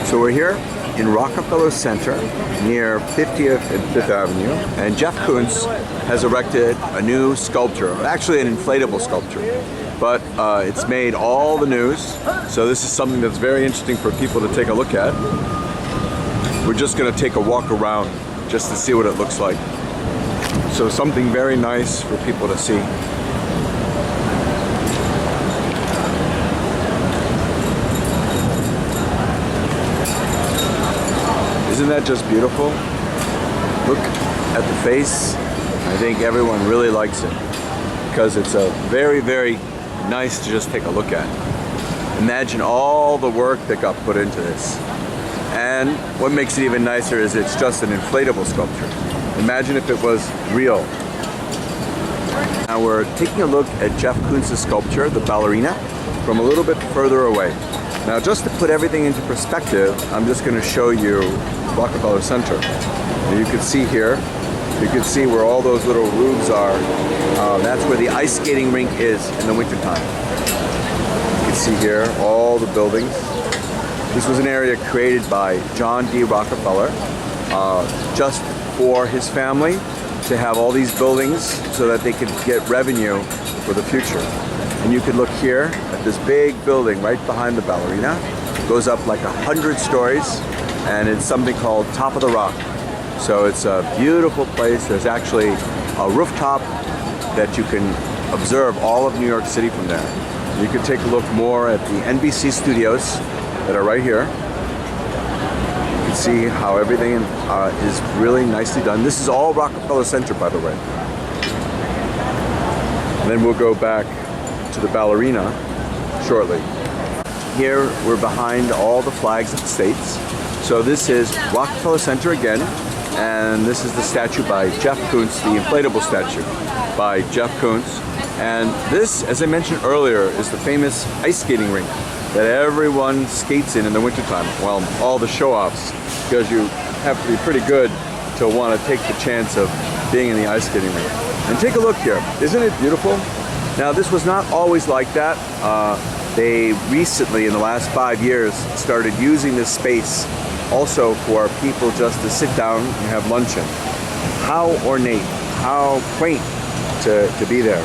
So we're here in Rockefeller Center near 50th and 5th Avenue, and Jeff Koons has erected a new sculpture, actually an inflatable sculpture, but it's made all the news, so this is something that's very interesting for people to take a look at. We're just going to take a walk around just to see what it looks like. So something very nice for people to see. Isn't that just beautiful? Look at the face. I think everyone really likes it because it's a very, very nice to just take a look at. Imagine all the work that got put into this. And what makes it even nicer is it's just an inflatable sculpture. Imagine if it was real. Now we're taking a look at Jeff Koons' sculpture, the Ballerina, from a little bit further away. Now just to put everything into perspective, I'm just going to show you Rockefeller Center. And you can see here, you can see where all those little roofs are. That's where the ice skating rink is in the wintertime. You can see here all the buildings. This was an area created by John D. Rockefeller just for his family to have all these buildings so that they could get revenue for the future. And you can look here at this big building right behind the Ballerina. It goes up like 100 stories, and it's something called Top of the Rock. So it's a beautiful place. There's actually a rooftop that you can observe all of New York City from there. You can take a look more at the NBC studios that are right here. You can see how everything is really nicely done. This is all Rockefeller Center, by the way. And then we'll go back to the Ballerina shortly. Here we're behind all the flags of the states. So this is Rockefeller Center again, and this is the statue by Jeff Koons, the inflatable statue by Jeff Koons. And this, as I mentioned earlier, is the famous ice skating rink that everyone skates in the wintertime. Well, all the show-offs, because you have to be pretty good to want to take the chance of being in the ice skating rink. And take a look here. Isn't it beautiful? Now, this was not always like that. They recently, in the last 5 years, started using this space also for people just to sit down and have luncheon. How ornate, how quaint to be there.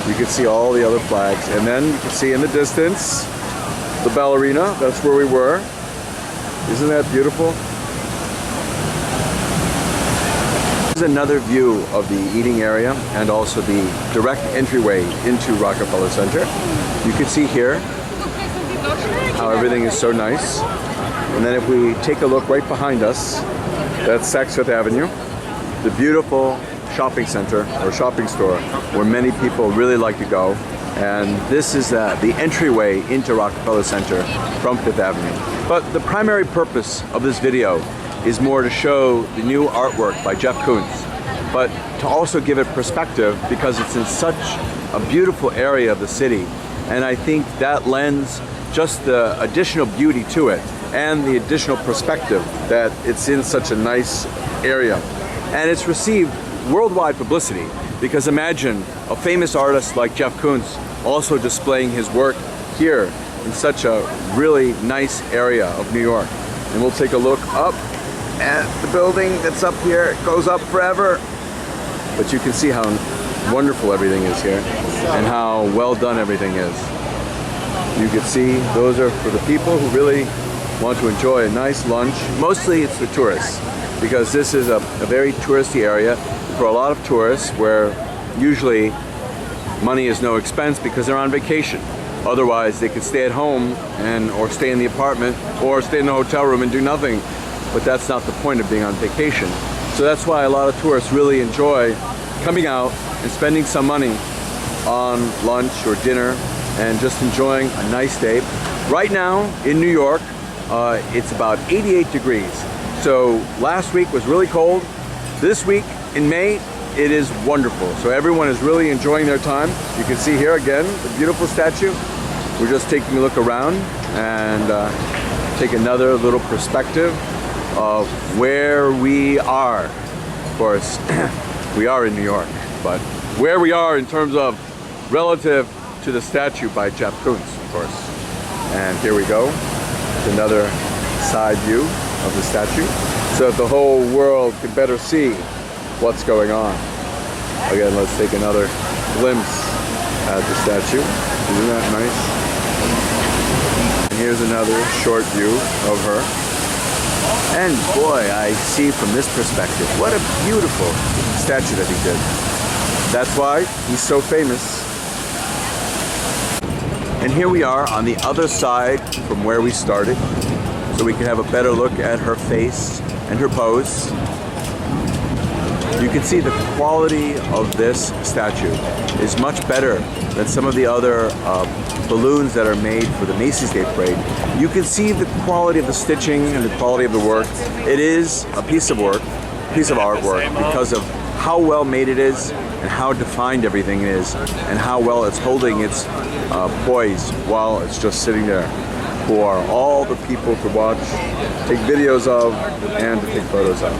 You can see all the other flags. And then you can see in the distance, the Ballerina. That's where we were. Isn't that beautiful? This is another view of the eating area and also the direct entryway into Rockefeller Center. You can see here how everything is so nice. And then if we take a look right behind us, that's Saks Fifth Avenue, the beautiful shopping center or shopping store where many people really like to go. And this is the entryway into Rockefeller Center from Fifth Avenue. But the primary purpose of this video is more to show the new artwork by Jeff Koons, but to also give it perspective because it's in such a beautiful area of the city. And I think that lends just the additional beauty to it and the additional perspective that it's in such a nice area. And it's received worldwide publicity because imagine a famous artist like Jeff Koons also displaying his work here in such a really nice area of New York. And we'll take a look up at the building that's up here. It goes up forever. But you can see how wonderful everything is here and how well done everything is. You can see those are for the people who really want to enjoy a nice lunch. Mostly it's the tourists because this is a very touristy area for a lot of tourists where usually money is no expense because they're on vacation. Otherwise they could stay at home or stay in the apartment or stay in the hotel room and do nothing. But that's not the point of being on vacation. So that's why a lot of tourists really enjoy coming out and spending some money on lunch or dinner and just enjoying a nice day. Right now in New York, it's about 88 degrees. So last week was really cold. This week in May, it is wonderful. So everyone is really enjoying their time. You can see here again, the beautiful statue. We're just taking a look around and take another little perspective of where we are. Of course, we are in New York, but where we are in terms of relative to the statue by Jeff Koons, of course. And here we go. It's another side view of the statue so that the whole world can better see what's going on. Again, let's take another glimpse at the statue. Isn't that nice? And here's another short view of her. And boy, I see from this perspective, what a beautiful statue that he did. That's why he's so famous. And here we are on the other side from where we started, so we can have a better look at her face and her pose. You can see the quality of this statue is much better than some of the other balloons that are made for the Macy's Day Parade. You can see the quality of the stitching and the quality of the work. It is a piece of work, piece of artwork, because of how well made it is and how defined everything is and how well it's holding its poise while it's just sitting there, who are all the people to watch, take videos of, and to take photos of.